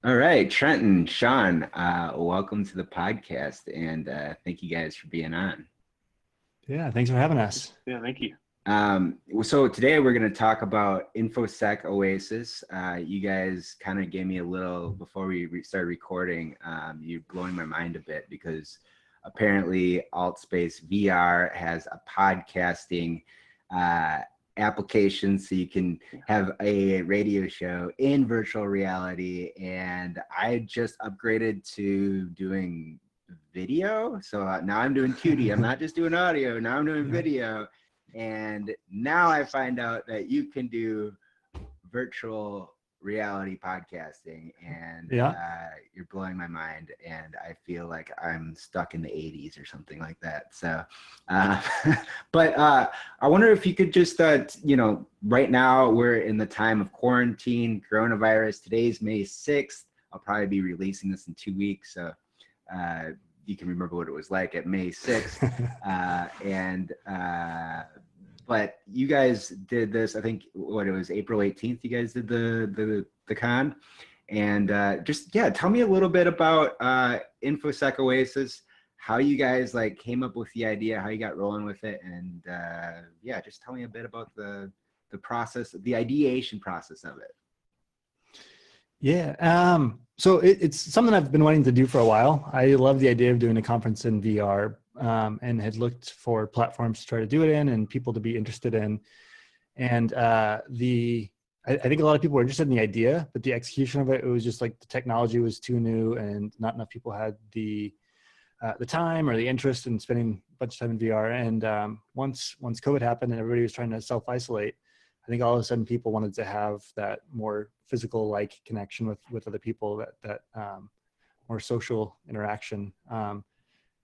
All right, Trenton, Sean, welcome to the podcast, and thank you guys for being on. Yeah, thanks for having us. Yeah, thank you. So today we're going to talk about InfoSec Oasis. You guys kind of gave me a little, before we started recording, you're blowing my mind a bit because apparently AltSpace VR has a podcasting application so you can have a radio show in virtual reality, and I just upgraded to doing video, so now I'm doing 2D. I'm not just doing audio, now I'm doing video, and now I find out that you can do virtual reality podcasting, and you're blowing my mind, and I feel like I'm stuck in the 80s or something like that. So but I wonder if you could just right now we're in the time of quarantine, coronavirus. Today's May 6th. I'll probably be releasing this in 2 weeks, so you can remember what it was like at May 6th. But you guys did this, I think, what it was, April 18th, you guys did the con. And tell me a little bit about InfoSec Oasis, how you guys came up with the idea, how you got rolling with it. And just tell me a bit about the process, the ideation process of it. Yeah, so it's something I've been wanting to do for a while. I love the idea of doing a conference in VR. And had looked for platforms to try to do it in and people to be interested in. And I think a lot of people were interested in the idea, but the execution of it was just like the technology was too new and not enough people had the time or the interest in spending a bunch of time in VR. And once COVID happened and everybody was trying to self-isolate, I think all of a sudden people wanted to have that more physical connection with other people, that more social interaction.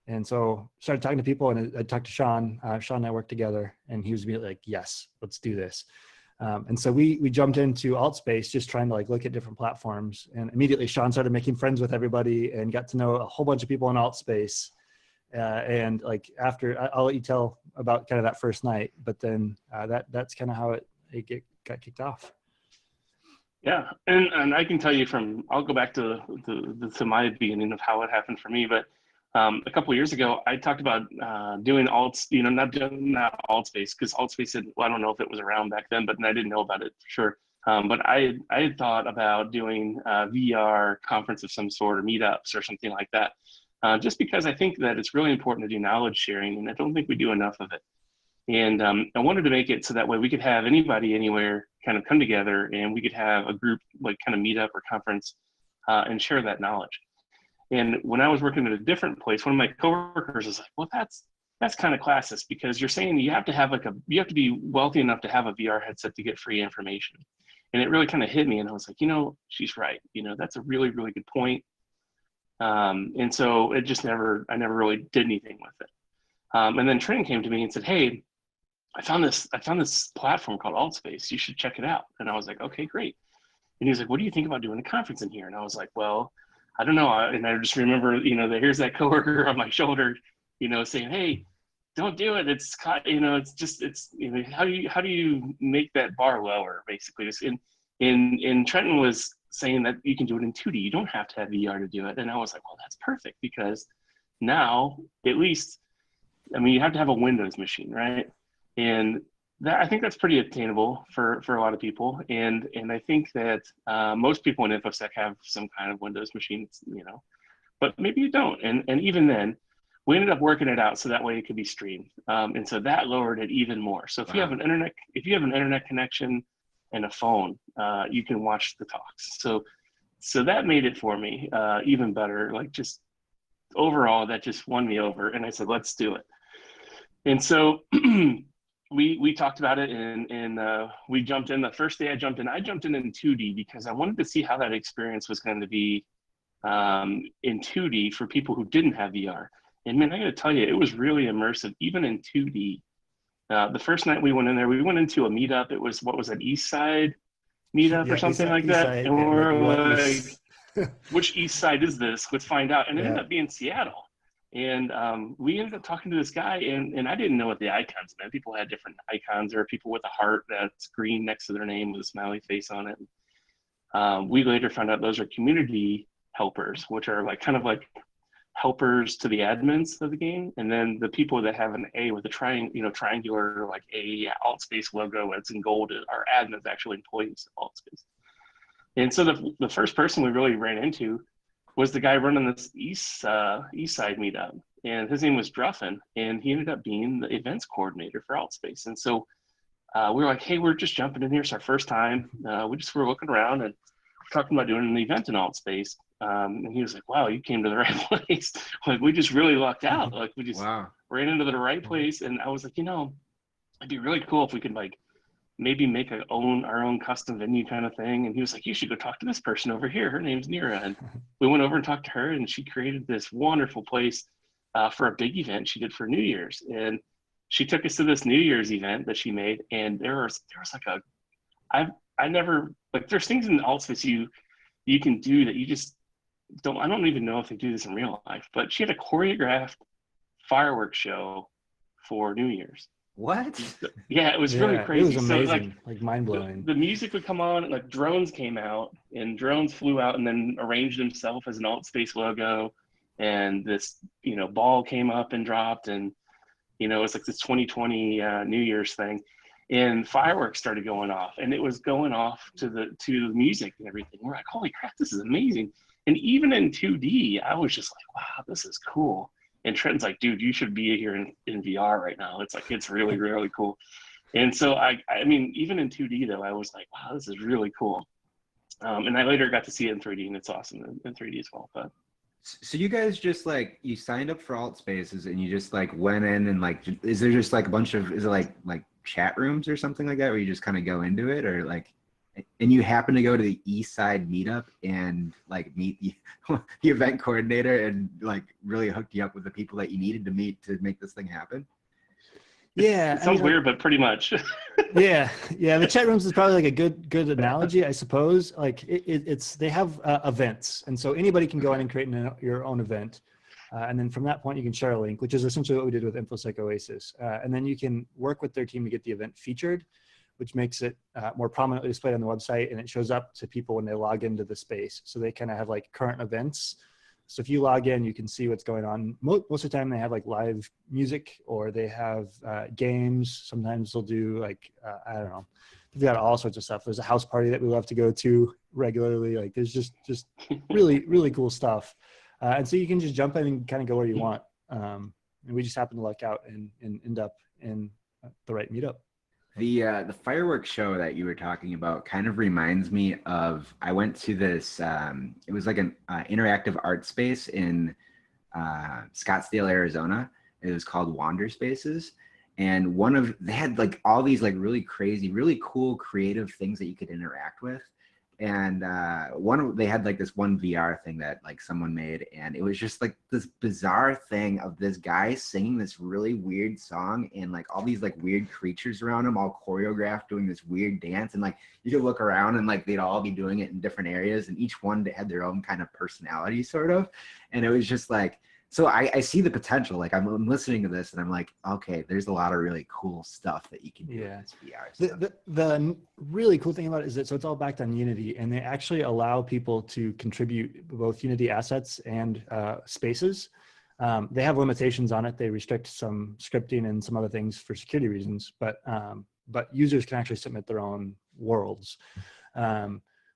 And so started talking to people, and I talked to Sean. Sean and I worked together, and he was immediately like, yes, let's do this. And so we jumped into AltSpace, just trying to look at different platforms. And immediately Sean started making friends with everybody and got to know a whole bunch of people in AltSpace. And after, I'll let you tell about kind of that first night, but then that's kind of how it got kicked off. Yeah, and I can tell you I'll go back to my beginning of how it happened for me, but a couple of years ago, I talked about doing not AltSpace, because AltSpace I don't know if it was around back then, but I didn't know about it for sure. But I had thought about doing a VR conference of some sort, or meetups or something like that, just because I think that it's really important to do knowledge sharing, and I don't think we do enough of it. And I wanted to make it so that way we could have anybody anywhere kind of come together, and we could have a group kind of meetup or conference and share that knowledge. And when I was working at a different place, one of my coworkers was like, well, that's kind of classist, because you're saying you have to be wealthy enough to have a VR headset to get free information. And it really kind of hit me, and I was like, she's right. That's a really, really good point. And so I never really did anything with it. And then Trent came to me and said, hey, I found this platform called AltSpace. You should check it out. And I was like, okay, great. And he was like, what do you think about doing a conference in here? And I was like, well, I don't know. And I just remember, here's that coworker on my shoulder, saying, hey, don't do it. It's how do you make that bar lower, basically? And Trenton was saying that you can do it in 2D. You don't have to have VR to do it. And I was like, well, that's perfect, because now at least, you have to have a Windows machine, right? And I think that's pretty attainable for a lot of people. And I think that most people in InfoSec have some kind of Windows machine, but maybe you don't. And even then, we ended up working it out so that way it could be streamed. And so that lowered it even more. So if you have an internet connection and a phone, you can watch the talks. So that made it for me even better. Just overall, that just won me over. And I said, let's do it. And so we talked about it, and we jumped in. The first day I jumped in 2D, because I wanted to see how that experience was going to be in 2D for people who didn't have VR. And man, I got to tell you, it was really immersive, even in 2D. The first night we went in there, we went into a meetup. It was, what was that, East Side meetup or something like that? Side, and we're like, which East Side is this? Let's find out. And it ended up being Seattle. And we ended up talking to this guy, and I didn't know what the icons meant. People had different icons. There are people with a heart that's green next to their name with a smiley face on it. We later found out those are community helpers, which are like kind of like helpers to the admins of the game, and then the people that have an A with a triangular like a AltSpace logo that's in gold are admins, actually employees of AltSpace. And so the first person we really ran into was the guy running this east side meetup, and his name was Druffin, and he ended up being the events coordinator for AltSpace. And so we were like, hey, we're just jumping in here. It's our first time. We just were looking around and talking about doing an event in AltSpace. And he was like, wow, you came to the right place. Like, we just really lucked out. Like, we just ran into the right place. And I was like, it'd be really cool if we could like maybe make our own custom venue kind of thing. And he was like, you should go talk to this person over here. Her name's Nira. And we went over and talked to her, and she created this wonderful place for a big event she did for New Year's. And she took us to this New Year's event that she made. And there was like I never, like, there's things in AltSpace you can do that you just don't, I don't even know if they do this in real life, but she had a choreographed fireworks show for New Year's. What? Yeah, it was really crazy. It was amazing, So, like mind blowing. The music would come on, and like drones came out, and drones flew out and then arranged themselves as an AltSpace logo. And this, ball came up and dropped, and it's like this 2020 New Year's thing. And fireworks started going off, and it was going off to the music and everything. We're like, holy crap, this is amazing. And even in 2D, I was just like, wow, this is cool. And Trenton's like, dude, you should be here in VR right now. It's like, it's really, really cool. And so I mean, even in 2D though, I was like, wow, this is really cool. And I later got to see it in 3D, and it's awesome in 3D as well. But so you guys just like, you signed up for AltSpaces and you just like went in and like, is there just like a bunch of, is it like chat rooms or something like that where you just kind of go into it, or like, and you happen to go to the East Side meetup and like meet the event coordinator and like really hooked you up with the people that you needed to meet to make this thing happen? Yeah, it sounds weird, but pretty much. yeah. The chat rooms is probably like a good analogy, I suppose. Like it's they have events, and so anybody can go in and create your own event, and then from that point you can share a link, which is essentially what we did with InfoSec Oasis, and then you can work with their team to get the event featured, which makes it more prominently displayed on the website, and it shows up to people when they log into the space. So they kind of have like current events. So if you log in, you can see what's going on. Most of the time they have like live music, or they have games. Sometimes they'll do like, I don't know, they've got all sorts of stuff. There's a house party that we love to go to regularly. Like there's just really, really cool stuff. And so you can just jump in and kind of go where you want. And we just happen to luck out and end up in the right meetup. The fireworks show that you were talking about kind of reminds me of, I went to this, it was like an interactive art space in Scottsdale, Arizona. It was called Wander Spaces. And they had like all these like really crazy, really cool, creative things that you could interact with. And they had like this one VR thing that like someone made, and it was just like this bizarre thing of this guy singing this really weird song, and like all these like weird creatures around him, all choreographed, doing this weird dance. And like you could look around and like they'd all be doing it in different areas, and each one had their own kind of personality sort of. And it was just like, so I see the potential. Like I'm listening to this and I'm like, okay, there's a lot of really cool stuff that you can do in this VR stuff. The really cool thing about it is that, so it's all backed on Unity, and they actually allow people to contribute both Unity assets and spaces. They have limitations on it. They restrict some scripting and some other things for security reasons, but users can actually submit their own worlds.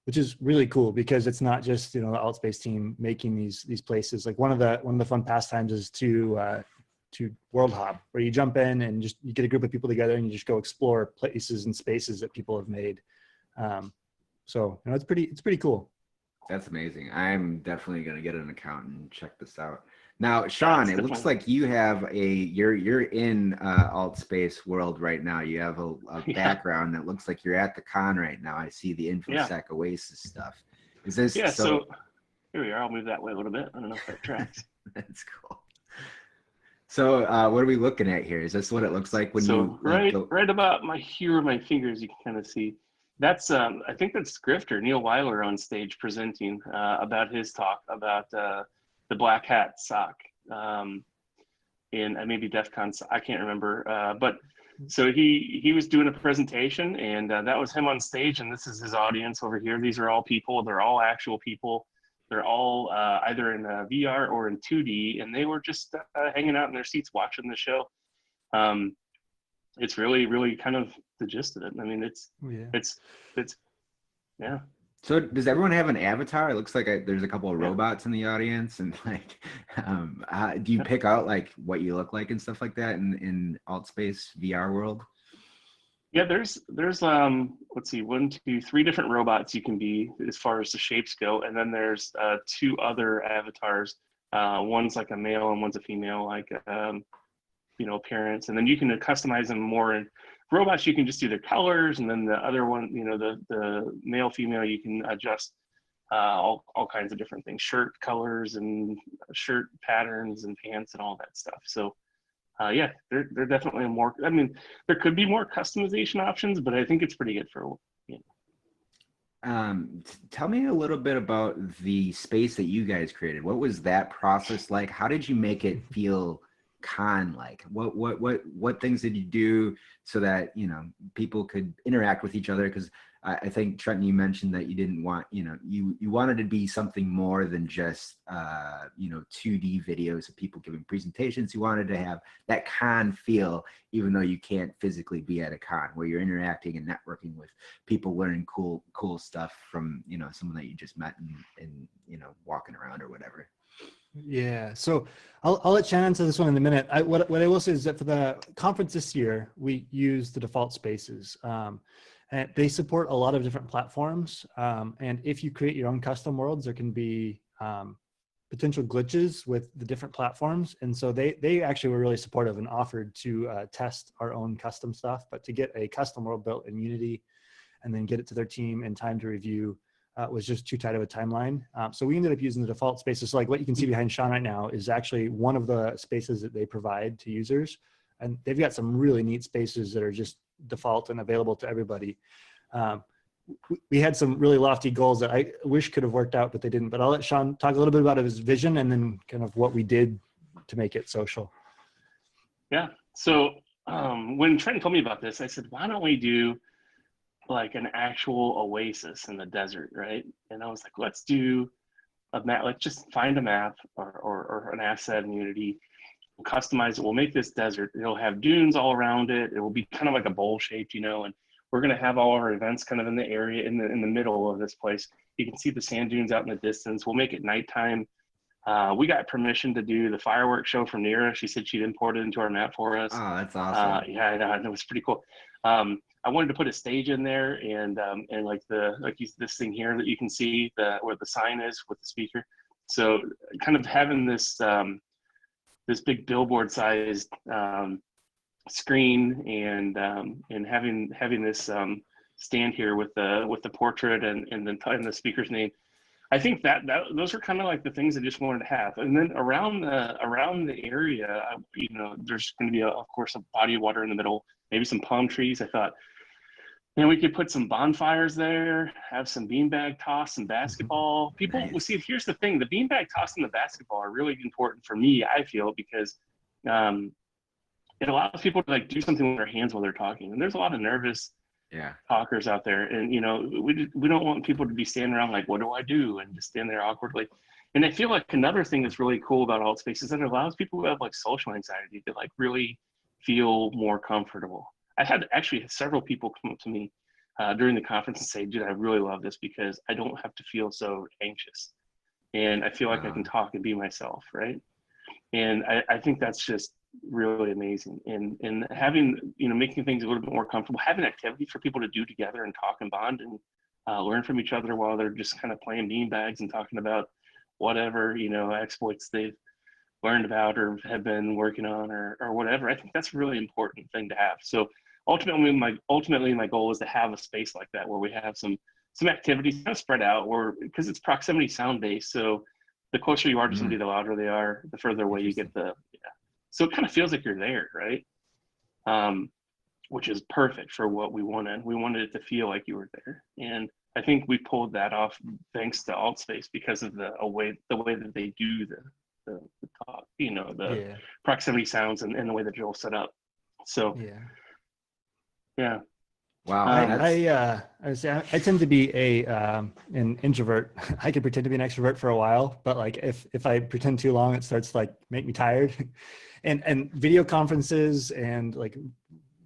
Which is really cool, because it's not just the AltSpace team making these places. Like one of the fun pastimes is to world hop, where you jump in and you get a group of people together and you just go explore places and spaces that people have made. So it's pretty cool. That's amazing. I'm definitely gonna get an account and check this out. Now, Sean, it looks like you have you're in AltSpace world right now. You have a background that looks like you're at the con right now. I see the InfoSec Oasis stuff. Is this? Yeah. So here we are. I'll move that way a little bit. I don't know if that tracks. That's cool. So what are we looking at here? Is this what it looks like when you? Right about my fingers, you can kind of see. That's I think that's Grifter Neil Weiler on stage presenting about his talk about the Black Hat sock in maybe DEF CON, I can't remember, but So he was doing a presentation, and that was him on stage, and this is his audience over here. These are all people. They're all actual people. They're all either in VR or in 2D, and they were just hanging out in their seats watching the show. It's really, really kind of the gist of it. I mean, it's yeah. So does everyone have an avatar? It looks like there's a couple of robots in the audience, and like, do you pick out like what you look like and stuff like that in AltSpace VR world? Yeah, there's let's see, 1, 2, 3 different robots you can be as far as the shapes go, and then there's 2 other avatars. One's like a male and one's a female, like appearance, and then you can customize them more. In robots, you can just do their colors, and then the other one, the male, female, you can adjust all kinds of different things, shirt colors and shirt patterns and pants and all that stuff. So. Yeah, they're definitely more. I mean, there could be more customization options, but I think it's pretty good for. Tell me a little bit about the space that you guys created. What was that process like? How did you make it feel con-like? What things did you do so that people could interact with each other? Because I think, Trenton, you mentioned that you didn't want, you wanted to be something more than just 2D videos of people giving presentations. You wanted to have that con feel, even though you can't physically be at a con, where you're interacting and networking with people, learning cool stuff from someone that you just met and walking around or whatever. Yeah, so I'll let Shannon answer this one in a minute. What I will say is that for the conference this year, we use the default spaces. And they support a lot of different platforms. And if you create your own custom worlds, there can be potential glitches with the different platforms. And so they actually were really supportive and offered to test our own custom stuff, but to get a custom world built in Unity and then get it to their team in time to review was just too tight of a timeline. So we ended up using the default spaces. So like what you can see behind Sean right now is actually one of the spaces that they provide to users. And they've got some really neat spaces that are just default and available to everybody. We had some really lofty goals that I wish could have worked out, but they didn't. But I'll let Sean talk a little bit about his vision and then kind of what we did to make it social. Yeah. So when Trenton told me about this, I said, why don't we do like an actual oasis in the desert, right? And I was like, let's do a map. Let's just find a map or an asset in Unity. We'll customize it. We'll make this desert. It'll have dunes all around it. It will be kind of like a bowl shaped, and we're going to have all our events kind of in the area, in the middle of this place. You can see the sand dunes out in the distance. We'll make it nighttime. We got permission to do the fireworks show from Nira. She said she'd import it into our map for us. Oh, that's awesome. Yeah, I know. It was pretty cool. I wanted to put a stage in there and like this thing here that you can see where the sign is with the speaker. So kind of having this this big billboard sized screen and having this stand here with the portrait and the speaker's name. I think that those are kind of like the things I just wanted to have. And then around the area, there's going to be of course a body of water in the middle, maybe some palm trees. I thought, we could put some bonfires there, have some beanbag toss, some basketball. People will see. Here's the thing: the beanbag toss and the basketball are really important for me. I feel because it allows people to like do something with their hands while they're talking. And there's a lot of nervous talkers out there, and we don't want people to be standing around like, what do I do, and just stand there awkwardly. And I feel like another thing that's really cool about AltSpace is that it allows people who have like social anxiety to like really feel more comfortable. I had actually several people come up to me during the conference and say, dude, I really love this because I don't have to feel so anxious. And I feel like I can talk and be myself, right? And I think that's just really amazing. And having, making things a little bit more comfortable, having activity for people to do together and talk and bond and learn from each other while they're just kind of playing beanbags and talking about whatever, exploits they've learned about or have been working on or whatever. I think that's a really important thing to have. So ultimately my goal is to have a space like that where we have some activities kind of spread out, or because it's proximity sound based. So the closer you are to somebody, the louder they are, the further away you get so it kind of feels like you're there, right? Which is perfect for what we wanted. We wanted it to feel like you were there. And I think we pulled that off thanks to AltSpace because of the way that they do the talk, the proximity sounds and the way that Joel set up. So Yeah. Wow. I tend to be an introvert. I could pretend to be an extrovert for a while, but like if I pretend too long, it starts to like make me tired. And video conferences and like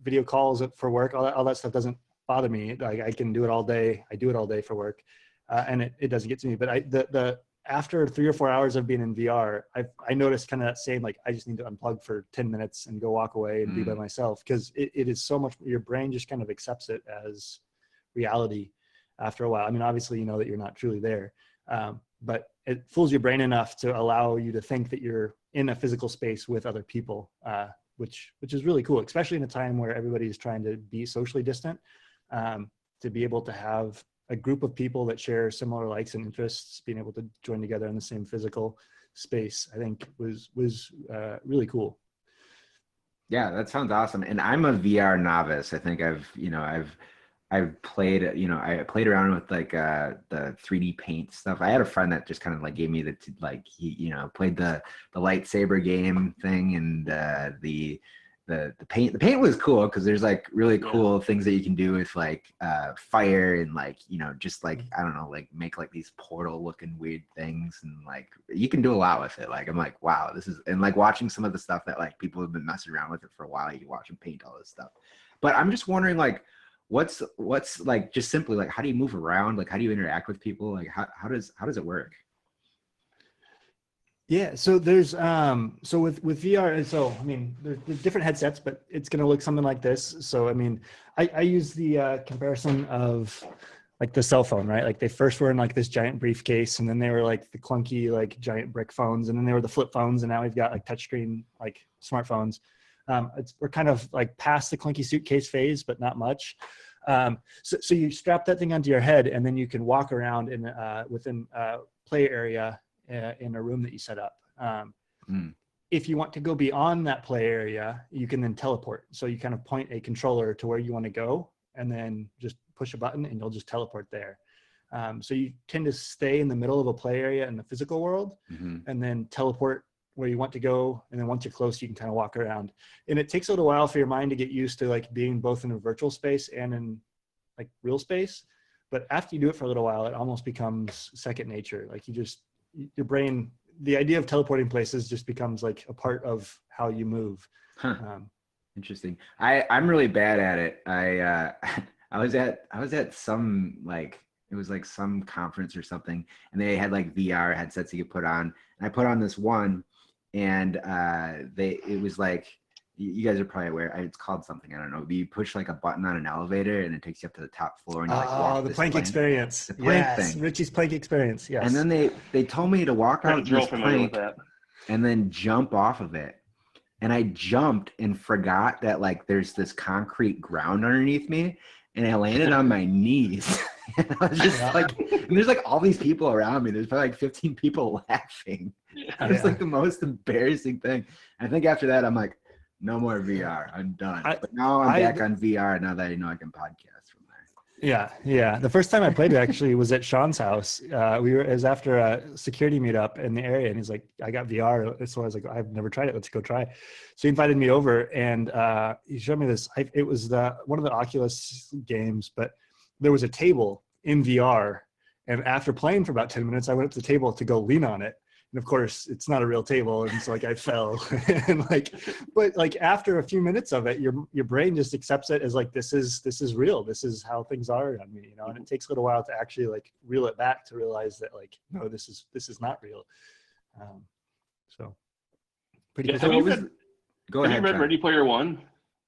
video calls for work, all that stuff doesn't bother me. Like I can do it all day. I do it all day for work, and it doesn't get to me. But the after 3 or 4 hours of being in VR, I noticed kind of that same, like, I just need to unplug for 10 minutes and go walk away and be by myself. Cause it is so much, your brain just kind of accepts it as reality after a while. I mean, obviously you know that you're not truly there, but it fools your brain enough to allow you to think that you're in a physical space with other people, which is really cool, especially in a time where everybody is trying to be socially distant, to be able to have a group of people that share similar likes and interests, being able to join together in the same physical space, I think was really cool. Yeah, that sounds awesome. And I'm a VR novice. I think I've played, I played around with like the 3D paint stuff. I had a friend that just kind of like gave me he played the lightsaber game thing, and the paint. The paint was cool because there's like really cool things that you can do with like fire and like, just like, I don't know, like make like these portal looking weird things, and like you can do a lot with it. Like I'm like, wow, and like watching some of the stuff that like people have been messing around with it for a while. You watch them paint all this stuff. But I'm just wondering, like, what's like, just simply like, how do you move around? Like, how do you interact with people? Like, how does it work? Yeah, so there's so with VR, so I mean there's different headsets, but it's going to look something like this. So I mean, I use the comparison of like the cell phone, right? Like they first were in like this giant briefcase, and then they were like the clunky like giant brick phones, and then they were the flip phones, and now we've got like touchscreen like smartphones. We're kind of like past the clunky suitcase phase, but not much. So you strap that thing onto your head, and then you can walk around in within play area in a room that you set up. If you want to go beyond that play area, you can then teleport. So you kind of point a controller to where you want to go, and then just push a button and you'll just teleport there. So you tend to stay in the middle of a play area in the physical world, and then teleport where you want to go. And then once you're close, you can kind of walk around. And it takes a little while for your mind to get used to like being both in a virtual space and in like real space. But after you do it for a little while, it almost becomes second nature. Like your brain, the idea of teleporting places just becomes like a part of how you move. Interesting. I'm really bad at it. I was at some, like, it was like some conference or something, and they had like VR headsets you could put on, and I put on this one, and it was like, you guys are probably aware, it's called something, I don't know, but you push like a button on an elevator and it takes you up to the top floor, and you like walk The this plank experience. the plank Yes, thing. Richie's plank experience. Yes. And then they told me to walk out Friends are all this familiar with plank that. and then jump off of it. And I jumped and forgot that like there's this concrete ground underneath me, and I landed on my knees. And I was just like, and there's like all these people around me. There's probably like 15 people laughing. It was like the most embarrassing thing. I think after that, I'm like, no more VR. I'm done. But now I'm back on VR now that I know I can podcast from there. Yeah. The first time I played it actually was at Sean's house. It was after a security meetup in the area, and he's like, I got VR. So I was like, I've never tried it. Let's go try. So he invited me over, and he showed me this. It was one of the Oculus games, but there was a table in VR. And after playing for about 10 minutes, I went up to the table to go lean on it. And of course, it's not a real table, and so like I fell. And but like after a few minutes of it, your brain just accepts it as like this is real. This is how things are on me, And it takes a little while to actually like reel it back to realize that like no, this is not real. So pretty cool. Have you read John. Ready Player One?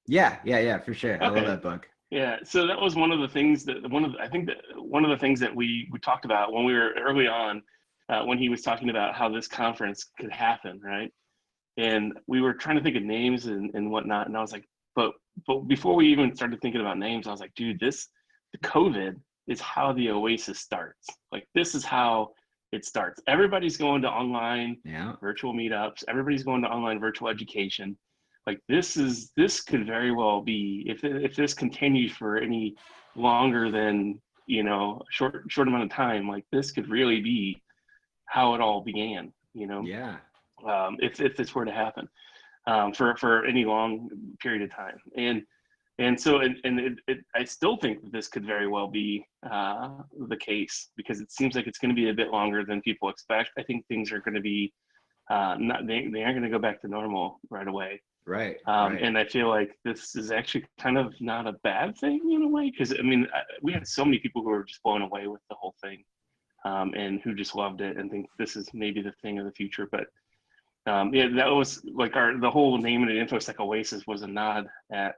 Yeah, for sure. Okay. I love that book. Yeah, so that was one of the things that one of the things that we talked about when we were early on, when he was talking about how this conference could happen, right? And we were trying to think of names and whatnot, and I was like, but before we even started thinking about names, I was like, dude, the COVID is how the Oasis starts. Like, this is how it starts. Everybody's going to online virtual meetups. Everybody's going to online virtual education. Like this could very well be, if this continues for any longer than short amount of time, like this could really be how it all began. If this were to happen for any long period of time. And And so, I still think that this could very well be the case, because it seems like it's going to be a bit longer than people expect. I think things are going to be they aren't going to go back to normal right away. Right. And I feel like this is actually kind of not a bad thing in a way, because I mean, we had so many people who were just blown away with the whole thing, and who just loved it and think this is maybe the thing of the future. But yeah, that was like the whole name of it, InfoSec Oasis, was a nod at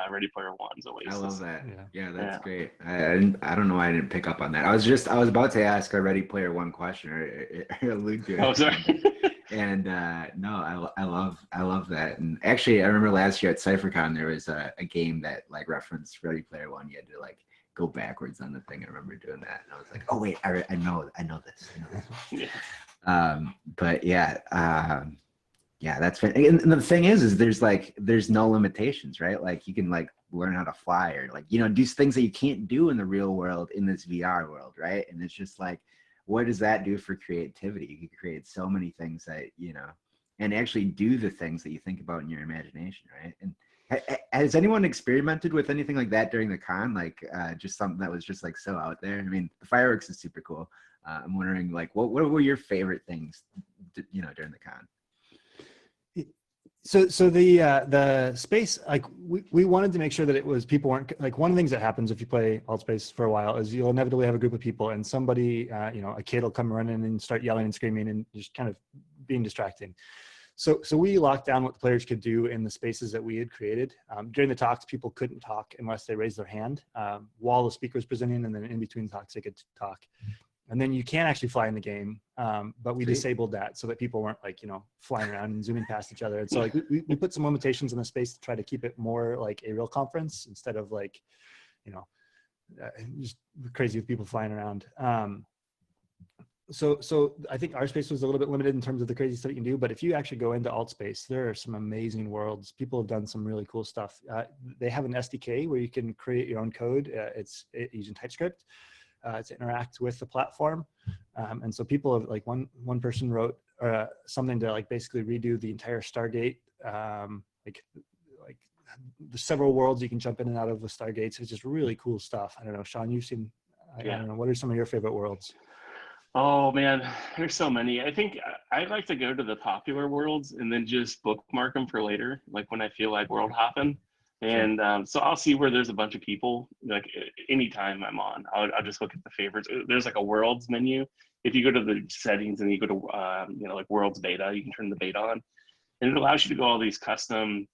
Ready Player One's Oasis. I love that. Yeah, that's Yeah. great. I don't know why I didn't pick up on that. I was about to ask a Ready Player One question or allude to it. Oh, sorry. And no, I love that. And actually, I remember last year at CypherCon there was a game that like referenced Ready Player One. You had to like go backwards on the thing. I remember doing that, and I was like, oh wait, I know this. Yeah. But yeah, yeah, that's and the thing is there's no limitations, right? Like you can like learn how to fly or like, you know, do things that you can't do in the real world in this VR world, right? And it's just like, what does that do for creativity? You can create so many things that, you know, and actually do the things that you think about in your imagination, right? And has anyone experimented with anything like that during the con? Like just something that was just like so out there? I mean, the fireworks is super cool. I'm wondering like, what were your favorite things, you know, during the con? So the space, like we wanted to make sure that it was, people weren't like, one of the things that happens if you play alt space for a while is you'll inevitably have a group of people and somebody, you know, a kid will come running and start yelling and screaming and just kind of being distracting. So we locked down what the players could do in the spaces that we had created. During the talks, people couldn't talk unless they raised their hand while the speaker was presenting, and then in between talks they could talk. And then you can actually fly in the game, but we disabled that so that people weren't like, you know, flying around and zooming past each other. And so like we put some limitations in the space to try to keep it more like a real conference instead of like, you know, just crazy with people flying around. So I think our space was a little bit limited in terms of the crazy stuff you can do, but if you actually go into alt space, there are some amazing worlds. People have done some really cool stuff. They have an SDK where you can create your own code. It's using TypeScript. To interact with the platform. And so people have like one person wrote something to like basically redo the entire Stargate, like the several worlds you can jump in and out of with Stargates. It's just really cool stuff. I don't know, Sean, you've seen, I don't know, what are some of your favorite worlds? Oh man, there's so many. I think I like to go to the popular worlds and then just bookmark them for later, like when I feel like world hopping. And so I'll see where there's a bunch of people, like anytime I'm on, I'll just look at the favorites. There's like a worlds menu. If you go to the settings and you go to, you know, like worlds beta, you can turn the beta on, and it allows you to go all these custom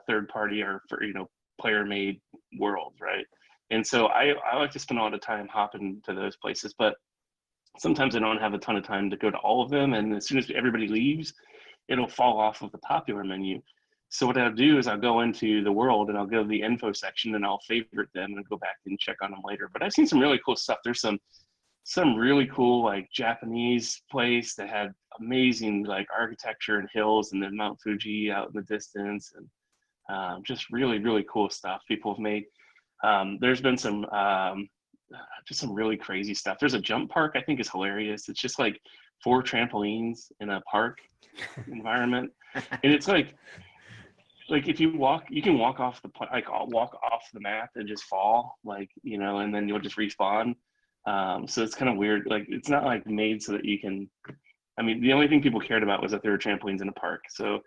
third party or, for, you know, player made worlds, right? And so I like to spend a lot of time hopping to those places, but sometimes I don't have a ton of time to go to all of them. And as soon as everybody leaves, it'll fall off of the popular menu. So what I'll do is I'll go into the world and I'll go to the info section and I'll favorite them and go back and check on them later. But I've seen some really cool stuff. There's some really cool like Japanese place that had amazing like architecture and hills and then Mount Fuji out in the distance, and just really, really cool stuff people have made. There's been some just some really crazy stuff. There's a jump park I think is hilarious. It's just like 4 trampolines in a park environment, and it's like if you walk, you can walk off the walk off the map and just fall, like, you know, and then you'll just respawn. So it's kind of weird. Like it's not like made so that you can. I mean, the only thing people cared about was that there were trampolines in a park. So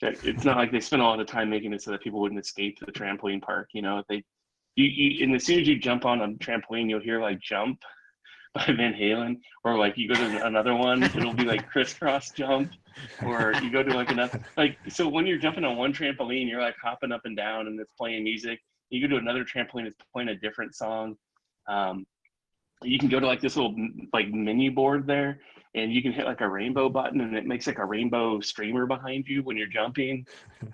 it's not like they spent a lot of time making it so that people wouldn't escape to the trampoline park. You know, and as soon as you jump on a trampoline, you'll hear like "Jump" by Van Halen, or like you go to another one, it'll be like "Crisscross Jump," or you go to like another, like, so when you're jumping on one trampoline, you're like hopping up and down and it's playing music. You go to another trampoline, it's playing a different song. You can go to like this little like menu board there, and you can hit like a rainbow button and it makes like a rainbow streamer behind you when you're jumping,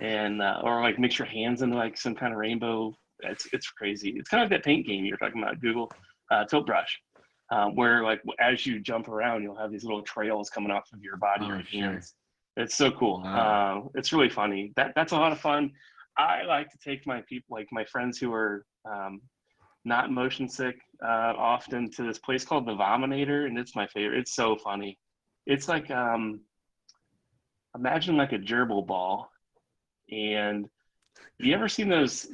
and or like mix your hands into like some kind of rainbow. It's crazy. It's kind of like that paint game you're talking about, Google Tilt Brush. Where like as you jump around, you'll have these little trails coming off of your body or hands. It's so cool. Wow. It's really funny. That's a lot of fun. I like to take my people, like my friends who are not motion sick, often to this place called the Vominator, and it's my favorite. It's so funny. It's like imagine like a gerbil ball, and you ever seen those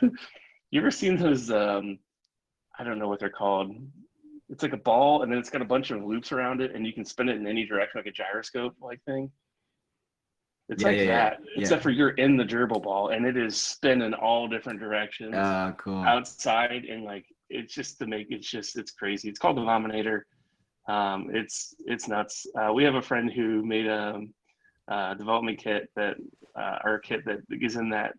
You ever seen those? I don't know what they're called. It's like a ball, and then it's got a bunch of loops around it, and you can spin it in any direction, like a gyroscope like thing. It's Yeah, like yeah, yeah, that, yeah. except for you're in the gerbil ball, and it is spinning all different directions Cool. outside, and like it's just to make it's crazy. It's called the Vominator. It's nuts. We have a friend who made a development kit that or a kit that is in that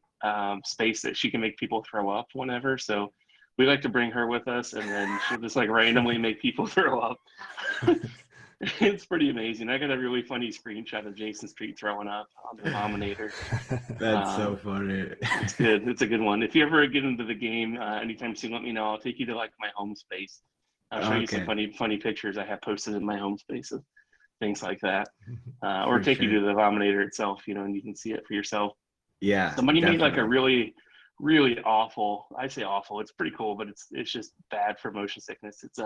space that she can make people throw up whenever. So we like to bring her with us, and then she'll just like randomly make people throw up. It's pretty amazing. I got a really funny screenshot of Jason Street throwing up on the Vominator. That's so funny. It's good. It's a good one. If you ever get into the game anytime soon, let me know. I'll take you to like my home space. I'll show you some funny pictures I have posted in my home space of things like that. Or take you to the Vominator itself, and you can see it for yourself. Yeah. Somebody definitely. made like a really, really awful, I say awful, it's pretty cool, but it's just bad for motion sickness. It's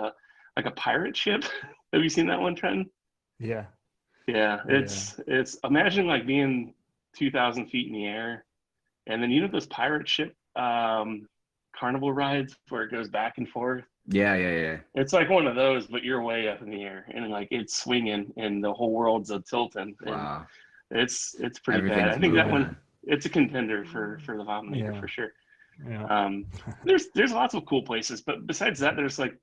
like a pirate ship. Have you seen that one, Trenton? Yeah. Yeah, it's imagine like being 2,000 feet in the air, and then those pirate ship carnival rides where it goes back and forth. Yeah. It's like one of those, but you're way up in the air, and like it's swinging, and the whole world's a tilting. Wow. It's pretty bad. I think that one, it's a contender for the Vominator for sure. Yeah. There's lots of cool places, but besides that, there's like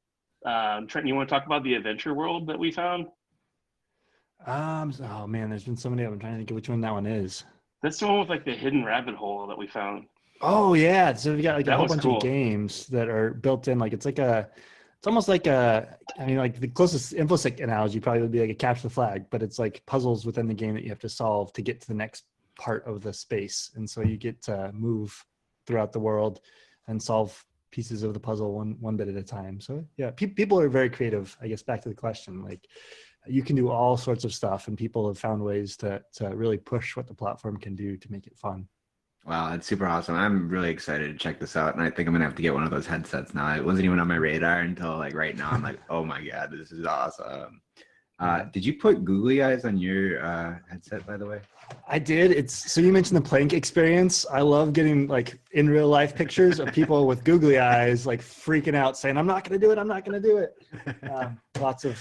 Trenton, you want to talk about the adventure world that we found? Oh man, there's been so many of them. I'm trying to think of which one that one is. That's the one with like the hidden rabbit hole that we found. Oh yeah, so we got like a whole bunch cool. of games that are built in. Like it's almost like like the closest InfoSec analogy probably would be like a capture the flag, but it's like puzzles within the game that you have to solve to get to the next part of the space. And so you get to move throughout the world and solve pieces of the puzzle one bit at a time. So yeah, people are very creative. I guess back to the question, like you can do all sorts of stuff, and people have found ways to really push what the platform can do to make it fun. Wow, that's super awesome. I'm really excited to check this out, and I think I'm gonna have to get one of those headsets now. It wasn't even on my radar until like right now. I'm like, oh my god, this is awesome. Did you put googly eyes on your headset, by the way? I did. So you mentioned the plank experience. I love getting like in real life pictures of people with googly eyes, like freaking out, saying, "I'm not going to do it. I'm not going to do it." Lots of.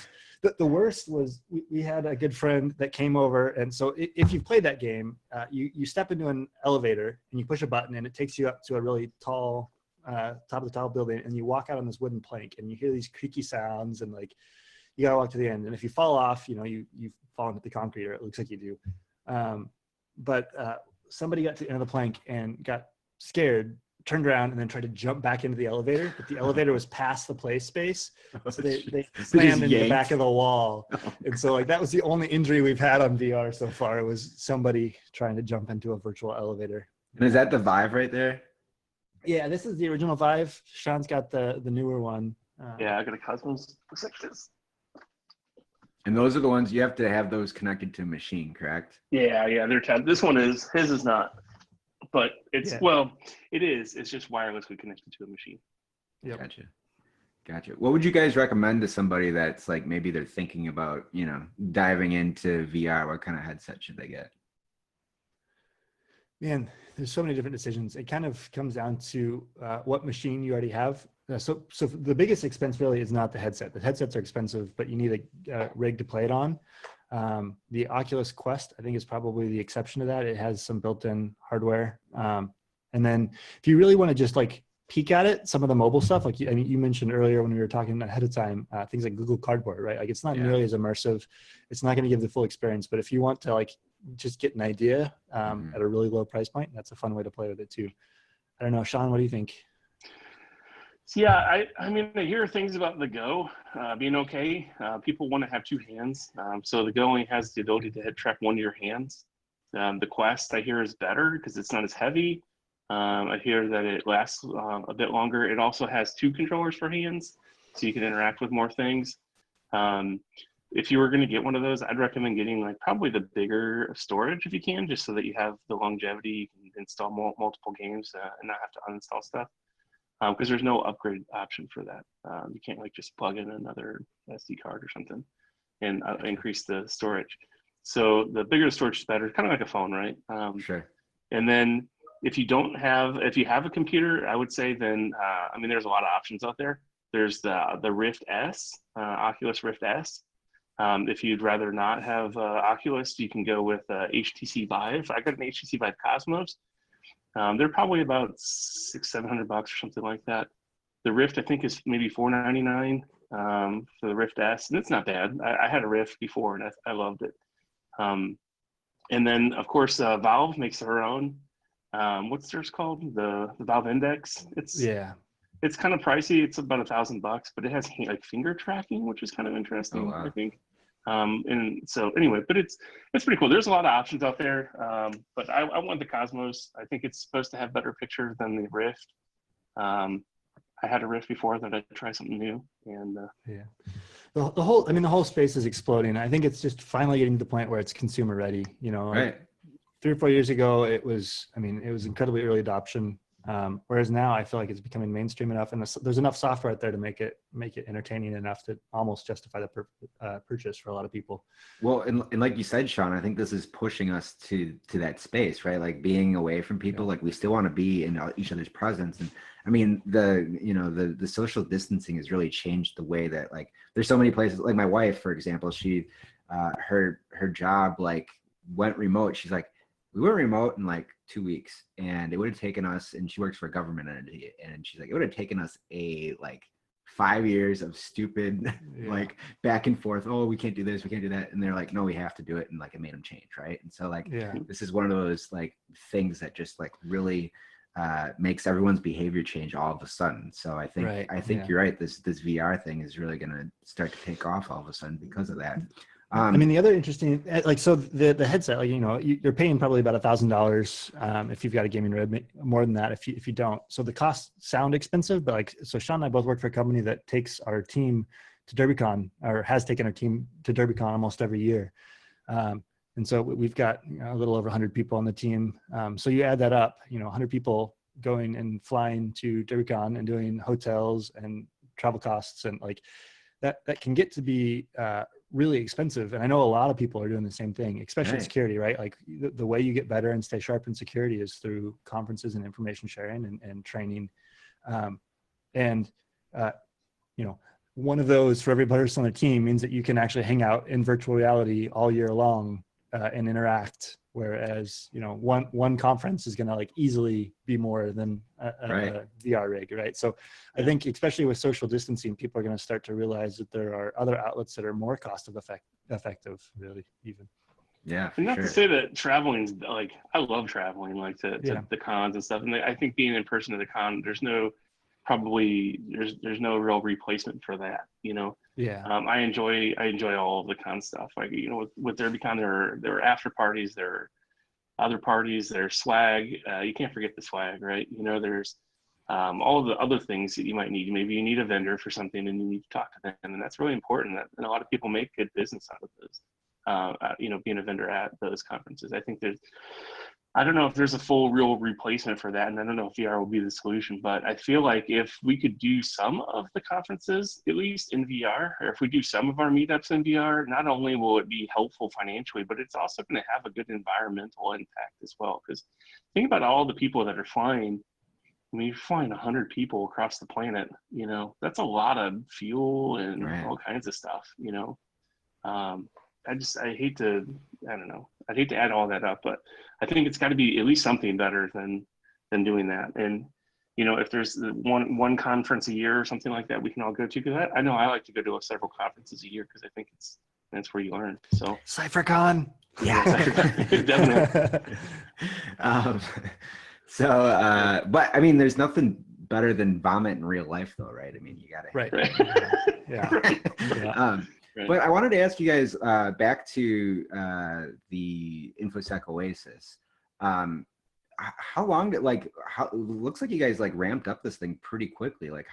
The worst was we had a good friend that came over, and so if you've played that game, you step into an elevator and you push a button, and it takes you up to a really tall top of the tall building, and you walk out on this wooden plank, and you hear these creaky sounds, and like you gotta walk to the end, and if you fall off, you've fallen to the concrete, or it looks like you do. But somebody got to the end of the plank and got scared, turned around, and then tried to jump back into the elevator, but the elevator was past the play space, so they slammed into the back of the wall. And so like that was the only injury we've had on VR so far. It was somebody trying to jump into a virtual elevator. And is that the Vive right there? Yeah, this is the original Vive. Sean's got the newer one. Yeah, I got a Cosmos. Looks like this. And those are the ones you have to have those connected to a machine, correct? Yeah, they're tabbed. This one is, his is not, but it's, well, it is. It's just wirelessly connected to a machine. Yep. Gotcha. What would you guys recommend to somebody that's like, maybe they're thinking about, diving into VR? What kind of headset should they get? Man, there's so many different decisions. It kind of comes down to what machine you already have. So the biggest expense really is not the headset. The headsets are expensive, but you need a rig to play it on. The Oculus Quest, I think, is probably the exception to that. It has some built-in hardware. And then if you really want to just like peek at it, some of the mobile stuff, like you mentioned earlier when we were talking ahead of time, things like Google Cardboard, right? Like it's not nearly as immersive. It's not going to give the full experience, but if you want to like just get an idea at a really low price point, that's a fun way to play with it too. I don't know, Sean, what do you think? Yeah, I mean, I hear things about the Go being okay. People want to have two hands. So the Go only has the ability to track one of your hands. The Quest, I hear, is better because it's not as heavy. I hear that it lasts a bit longer. It also has two controllers for hands, so you can interact with more things. If you were going to get one of those, I'd recommend getting like probably the bigger storage if you can, just so that you have the longevity. You can install multiple games and not have to uninstall stuff. Because there's no upgrade option for that. You can't like just plug in another SD card or something and increase the storage. So the bigger the storage is better, kind of like a phone, right? Sure. And then if you have a computer, I would say then, I mean, there's a lot of options out there. There's the Rift S, Oculus Rift S. If you'd rather not have Oculus, you can go with HTC Vive. I got an HTC Vive Cosmos. They're probably about $600-700 or something like that. The Rift, I think, is maybe $499 for the Rift S, and it's not bad. I had a Rift before, and I loved it. And then, of course, Valve makes their own. What's theirs called? The Valve Index. It's kind of pricey. It's about $1,000, but it has like finger tracking, which is kind of interesting, I think. And so anyway, but it's pretty cool. There's a lot of options out there. But I want the Cosmos. I think it's supposed to have better pictures than the Rift. I had a Rift before that I'd try something new, and the whole space is exploding. I think it's just finally getting to the point where it's consumer ready. You know, right. 3 or 4 years ago, it was incredibly early adoption. Whereas now I feel like it's becoming mainstream enough, and there's enough software out there to make it entertaining enough to almost justify the purchase for a lot of people. Well, and like you said, Sean, I think this is pushing us to that space, right? Like being away from people, like we still want to be in each other's presence. And I mean, the social distancing has really changed the way that, like, there's so many places. Like my wife, for example, she her job like went remote. She's like, we went remote in like 2 weeks, and it would have taken us, and she works for a government entity, and she's like, it would have taken us like 5 years of stupid like back and forth. Oh, we can't do this, we can't do that. And they're like, no, we have to do it. And like, it made them change. Right. And so like, this is one of those like things that just like really makes everyone's behavior change all of a sudden. So I think you're right. This VR thing is really going to start to take off all of a sudden because of that. I mean, the other interesting, like, so the headset, like, you know, you're paying probably about $1,000 if you've got a gaming rig, more than that if you don't. So the costs sound expensive, but like, so Sean and I both work for a company that takes our team to DerbyCon, or has taken our team to DerbyCon almost every year. And so we've got, you know, a little over 100 people on the team. So you add that up, you know, 100 people going and flying to DerbyCon and doing hotels and travel costs, and like that can get to be really expensive. And I know a lot of people are doing the same thing, especially in security, right? Like the way you get better and stay sharp in security is through conferences and information sharing and training. You know, one of those for every person on the team means that you can actually hang out in virtual reality all year long and interact. Whereas, you know, one conference is going to like easily be more than a VR rig, right? So I think especially with social distancing, people are going to start to realize that there are other outlets that are more cost effective, really, even. Yeah, and not to say that traveling's like, I love traveling, like to the cons and stuff. And I think being in person at the con, there's no real replacement for that, you know. I enjoy all of the con stuff. Like, you know, with DerbyCon, there are after parties, there are other parties, there's swag. You can't forget the swag, right? You know, there's all of the other things that you might need. Maybe you need a vendor for something and you need to talk to them, and that's really important. And a lot of people make good business out of this. You know, being a vendor at those conferences. I don't know if there's a full real replacement for that, and I don't know if VR will be the solution, but I feel like if we could do some of the conferences, at least in VR, or if we do some of our meetups in VR, not only will it be helpful financially, but it's also going to have a good environmental impact as well. Because think about all the people that are flying. I mean, you're flying 100 people across the planet, you know, that's a lot of fuel and all kinds of stuff, you know. I'd hate to add all that up, but I think it's got to be at least something better than doing that. And, you know, if there's one conference a year or something like that we can all go to, because I know I like to go to several conferences a year because I think that's where you learn. So CypherCon. Definitely. But I mean, there's nothing better than vomit in real life, though, right? I mean, you got to. But I wanted to ask you guys back to the InfoSec Oasis. How long did it looks like you guys like ramped up this thing pretty quickly. Like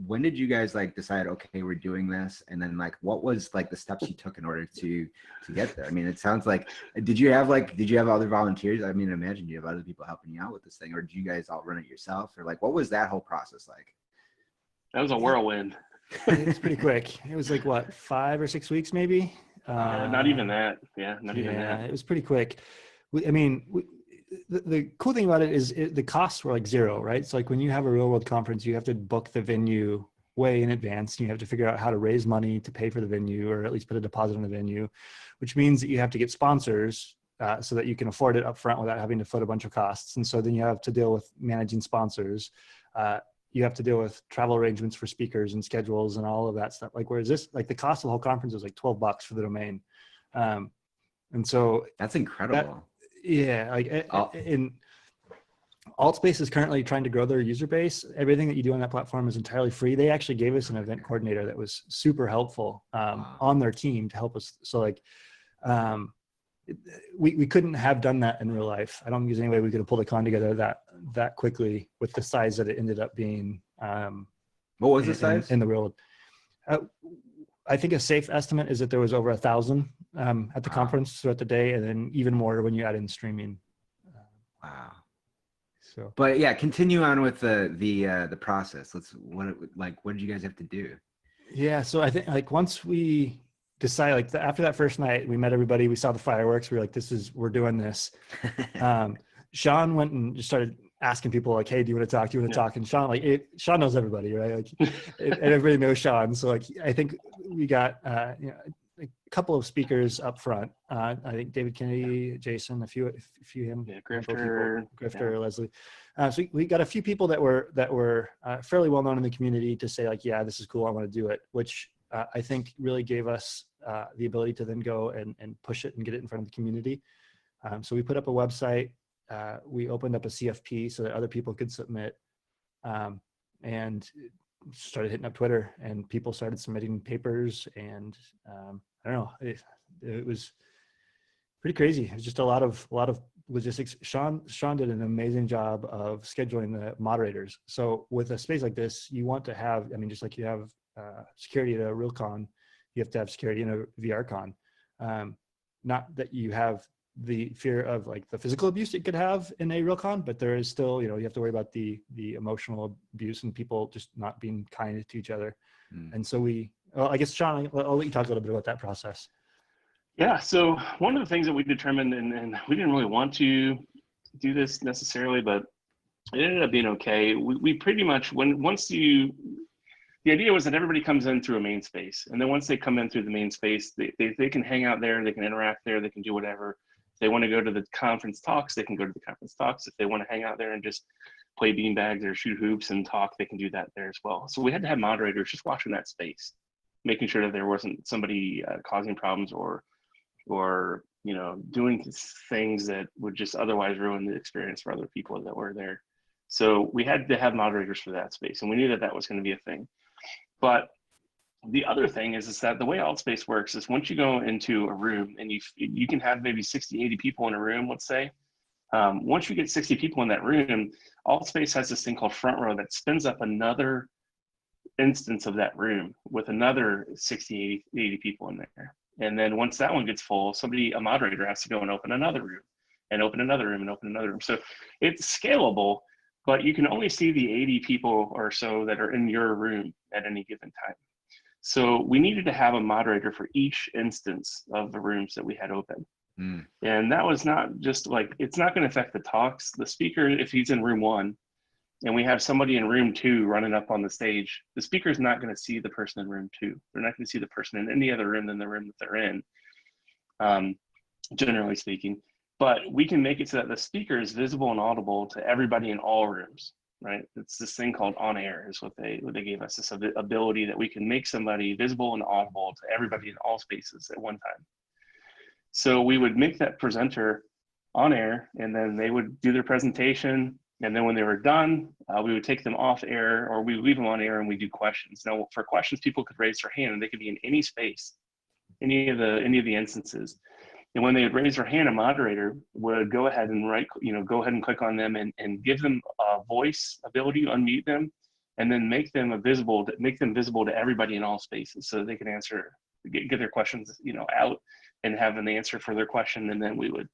when did you guys like decide, okay, we're doing this? And then like, what was like the steps you took in order to get there? I mean, it sounds like, did you have other volunteers? I mean, I imagine you have other people helping you out with this thing, or did you guys all run it yourself? Or like, what was that whole process like? That was a whirlwind. It's pretty quick. It was like what, 5 or 6 weeks, maybe? Not even that. Yeah, not even that. It was pretty quick. I mean, the cool thing about it is the costs were like zero, right? So like when you have a real world conference, you have to book the venue way in advance. You have to figure out how to raise money to pay for the venue, or at least put a deposit on the venue, which means that you have to get sponsors so that you can afford it up front without having to foot a bunch of costs. And so then you have to deal with managing sponsors. You have to deal with travel arrangements for speakers and schedules and all of that stuff. Like, whereas this, like the cost of the whole conference was like $12 for the domain. And so that's incredible. Yeah, like in Altspace is currently trying to grow their user base. Everything that you do on that platform is entirely free. They actually gave us an event coordinator that was super helpful on their team to help us. So like, we couldn't have done that in real life. I don't think there's any way we could have pulled a con together that quickly with the size that it ended up being. What was the size in the real world? I think a safe estimate is that there was over 1,000 at the conference throughout the day, and then even more when you add in streaming. Wow. So, but yeah, continue on with the process. What did you guys have to do? Yeah, so I think like once we decided, like after that first night, we met everybody, we saw the fireworks, we were like, we're doing this. Sean went and just started asking people like, hey, do you want to talk? Do you want to talk? And Sean, Sean knows everybody, right? Like, and everybody knows Sean. So like, I think we got a couple of speakers up front. I think David Kennedy, Jason, a few him, Grifter, Leslie. So we got a few people that were fairly well known in the community to say like, yeah, this is cool, I want to do it, which I think really gave us the ability to then go and push it and get it in front of the community. So we put up a website. We opened up a CFP so that other people could submit, and started hitting up Twitter, and people started submitting papers, and I don't know, it was pretty crazy. It was just a lot of logistics. Sean did an amazing job of scheduling the moderators. So with a space like this, you want to have, I mean, just like you have security at a real con, you have to have security in a VR con. Not that you have the fear of like the physical abuse it could have in a real con, but there is still, you have to worry about the emotional abuse and people just not being kind to each other. And so I guess Sean, I'll let you talk a little bit about that process. Yeah, so one of the things that we determined, and we didn't really want to do this necessarily, but it ended up being okay. We pretty much, the idea was that everybody comes in through a main space, and then once they come in through the main space, they can hang out there, they can interact there, they can do whatever. If they want to go to the conference talks, they can go to the conference talks. If they want to hang out there and just play beanbags or shoot hoops and talk, they can do that there as well. So we had to have moderators just watching that space, making sure that there wasn't somebody causing problems or doing things that would just otherwise ruin the experience for other people that were there. So we had to have moderators for that space, and we knew that was going to be a thing. But the other thing is that the way Altspace works is once you go into a room and you can have maybe 60, 80 people in a room, let's say. Once you get 60 people in that room, Altspace has this thing called front row that spins up another instance of that room with another 60, 80 people in there. And then once that one gets full, a moderator has to go and open another room and open another room and open another room. So it's scalable, but you can only see the 80 people or so that are in your room at any given time. So we needed to have a moderator for each instance of the rooms that we had open. And that was not just like, it's not going to affect the talks. The speaker, if he's in room 1 and we have somebody in room 2 running up on the stage, the speaker is not going to see the person in room 2. They're not going to see the person in any other room than the room that they're in, generally speaking. But we can make it so that the speaker is visible and audible to everybody in all rooms, right? It's this thing called on air is what they gave us, this ability that we can make somebody visible and audible to everybody in all spaces at one time. So we would make that presenter on air, and then they would do their presentation. And then when they were done, we would take them off air, or we would leave them on air and we do questions. Now for questions, people could raise their hand and they could be in any space, any of the instances. And when they would raise their hand, a moderator would go ahead and go ahead and click on them and give them a voice ability, unmute them, and then make them visible to everybody in all spaces, so they can get their questions, out and have an answer for their question. And then we would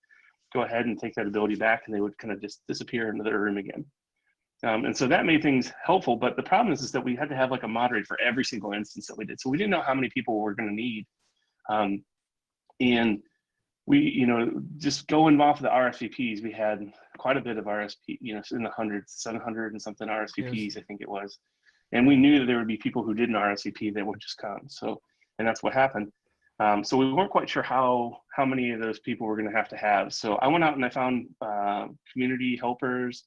go ahead and take that ability back, and they would kind of just disappear into their room again. And so that made things helpful. But the problem is that we had to have like a moderator for every single instance that we did. So we didn't know how many people we're going to need. And we, just going off the RSVPs, we had quite a bit of RSP, in the hundreds, 700 and something RSVPs, I think it was. And we knew that there would be people who didn't RSVP that would just come. So, and that's what happened. So we weren't quite sure how many of those people we're going to have. So I went out and I found community helpers,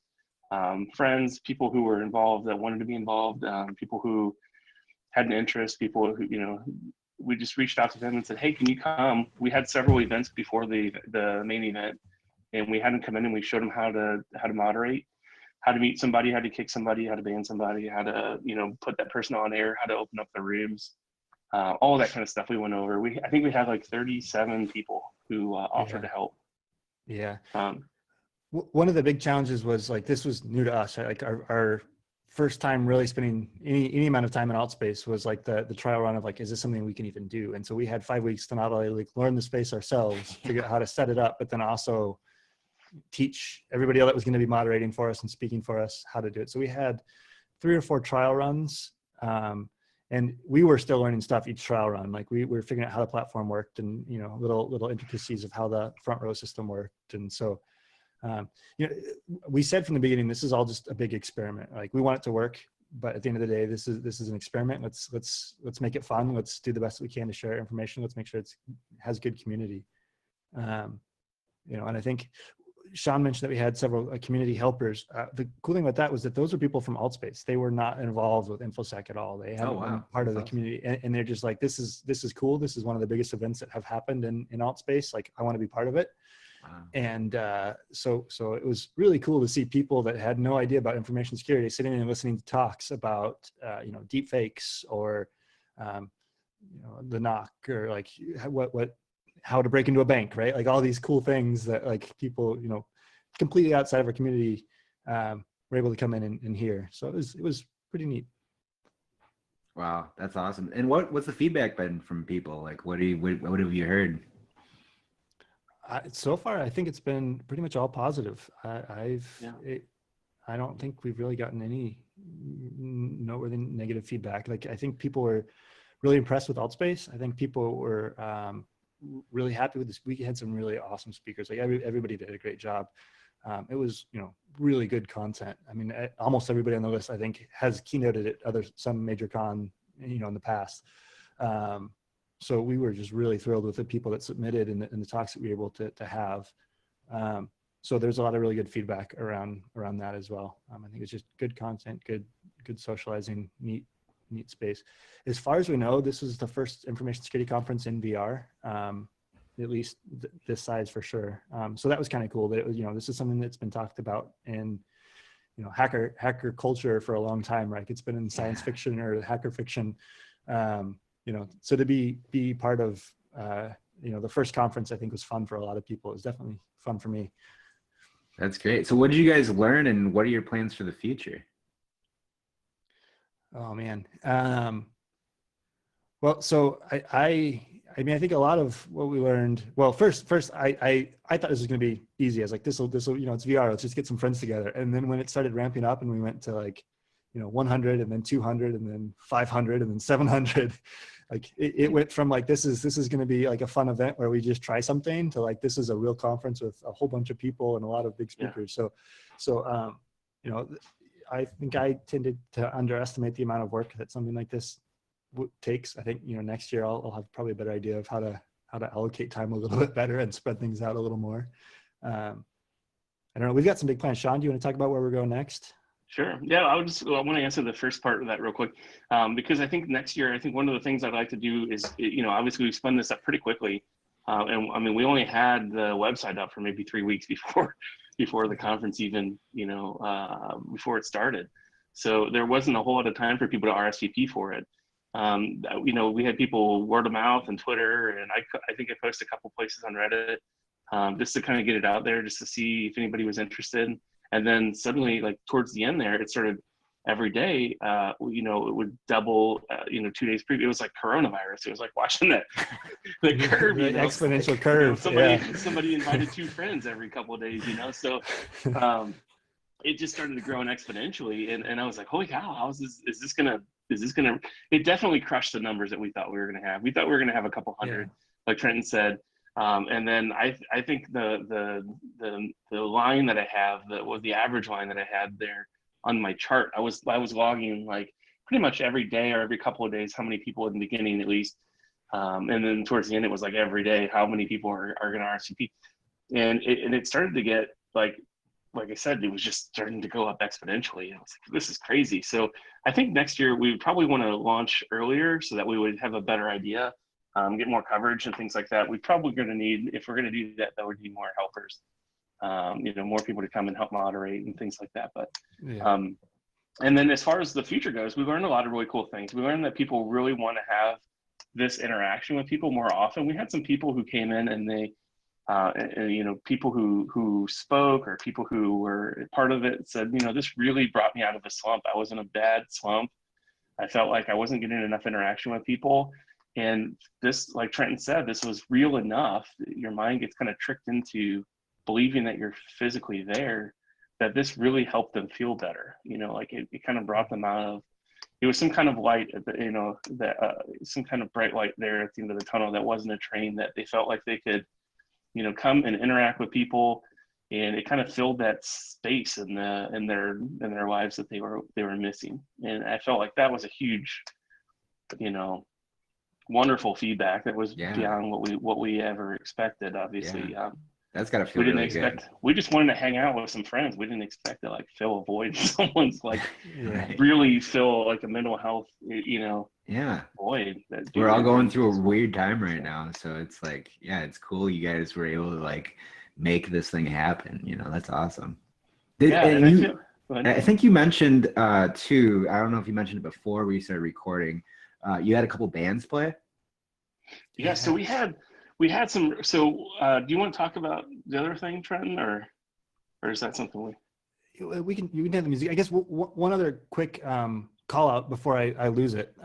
friends, people who were involved that wanted to be involved, people who had an interest, people who, we just reached out to them and said, hey, can you come? We had several events before the main event, and we had them come in and we showed them how to moderate, how to mute somebody, how to kick somebody, how to ban somebody, how to, put that person on air, how to open up the rooms, all that kind of stuff we went over. I think we had like 37 people who offered to help. Yeah. One of the big challenges was like, this was new to us, right? Like our first time really spending any amount of time in Altspace was like the trial run of like, is this something we can even do? And so we had 5 weeks to not only like learn the space ourselves, figure out how to set it up, but then also teach everybody else that was going to be moderating for us and speaking for us how to do it. So we had 3 or 4 trial runs, and we were still learning stuff each trial run. Like we were figuring out how the platform worked and, little intricacies of how the front row system worked. And so, we said from the beginning, this is all just a big experiment. Like we want it to work, but at the end of the day, this is an experiment. Let's make it fun. Let's do the best we can to share information. Let's make sure it has good community. And I think Sean mentioned that we had several community helpers. The cool thing about that was that those are people from Altspace. They were not involved with InfoSec at all. They hadn't been part of the community, and they're just like, this is cool. This is one of the biggest events that have happened in Altspace. Like I want to be part of it. Wow. And so it was really cool to see people that had no idea about information security sitting and listening to talks about deep fakes or the knock or like how to break into a bank, right? Like all these cool things that like people completely outside of our community were able to come in and hear. So it was pretty neat. Wow, that's awesome. And what's the feedback been from people? Like what have you heard? So far, I think it's been pretty much all positive. I don't think we've really gotten any noteworthy negative feedback. Like I think people were really impressed with Altspace. I think people were really happy with this. We had some really awesome speakers. Like everybody did a great job. It was really good content. I mean, almost everybody on the list I think has keynoted at some major con in the past. So we were just really thrilled with the people that submitted and the talks that we were able to have. So there's a lot of really good feedback around that as well. I think it's just good content, good socializing, neat space. As far as we know, this is the first information security conference in VR, at least this size for sure. So that was kind of cool that it was, this is something that's been talked about in, hacker culture for a long time, right? It's been in science fiction or hacker fiction. So to be part of, the first conference, I think was fun for a lot of people. It was definitely fun for me. That's great. So what did you guys learn and what are your plans for the future? Oh man. Well, so I think a lot of what we learned, well, first I thought this was going to be easy. I was like, this will, it's VR. Let's just get some friends together. And then when it started ramping up and we went to like, 100 and then 200 and then 500 and then 700, like it went from like, this is going to be like a fun event where we just try something to like, this is a real conference with a whole bunch of people and a lot of big speakers. Yeah. So, I think I tended to underestimate the amount of work that something like this takes. I think, next year I'll have probably a better idea of how to allocate time a little bit better and spread things out a little more. I don't know. We've got some big plans. Sean, do you want to talk about where we're going next? Sure. Yeah, I want to answer the first part of that real quick, because I think next year, I think one of the things I'd like to do is, obviously we spun this up pretty quickly. And I mean, we only had the website up for maybe 3 weeks before the conference even, before it started. So there wasn't a whole lot of time for people to RSVP for it. We had people word of mouth and Twitter, and I think I posted a couple places on Reddit just to kind of get it out there, just to see if anybody was interested. And then suddenly, like towards the end there, it started every day, it would double, 2 days previous. It was like coronavirus. It was like watching the curve, the exponential curve. Somebody invited 2 friends every couple of days, So it just started to grow exponentially. And I was like, holy cow, is this gonna, it definitely crushed the numbers that we thought we were gonna have. We thought we were gonna have a couple hundred, like Trenton said. And then I think the line that I have, the average line that I had there on my chart, I was logging like pretty much every day or every couple of days how many people in the beginning at least, and then towards the end it was like every day how many people are going to RSVP, and it started to get like I said, it was just starting to go up exponentially. And I was like, this is crazy. So I think next year we would probably want to launch earlier so that we would have a better idea, get more coverage and things like that. We're probably going to need, if we're going to do that, that would need more helpers, more people to come and help moderate and things like that. But, and then as far as the future goes, we learned a lot of really cool things. We learned that people really want to have this interaction with people more often. We had some people who came in and they, people who spoke or people who were part of it said, this really brought me out of a slump. I was in a bad slump. I felt like I wasn't getting enough interaction with people. And this, like Trenton said, this was real enough. Your mind gets kind of tricked into believing that you're physically there, that this really helped them feel better. It kind of brought them out of, it was some kind of light, some kind of bright light there at the end of the tunnel that wasn't a train, that they felt like they could come and interact with people, and it kind of filled that space in their lives that they were missing. And I felt like that was a huge, wonderful feedback that was beyond what we ever expected. Obviously, that's gotta feel really good. We just wanted to hang out with some friends. We didn't expect to like fill a void. Someone's like really fill like a mental health, void. We're all going through a weird time right now, so it's like, it's cool you guys were able to like make this thing happen. That's awesome. I think you mentioned too, I don't know if you mentioned it before we started recording, you had a couple bands play. So we had some. So do you want to talk about the other thing, Trenton, or is that something you can have the music? I guess one other quick call out before I lose it.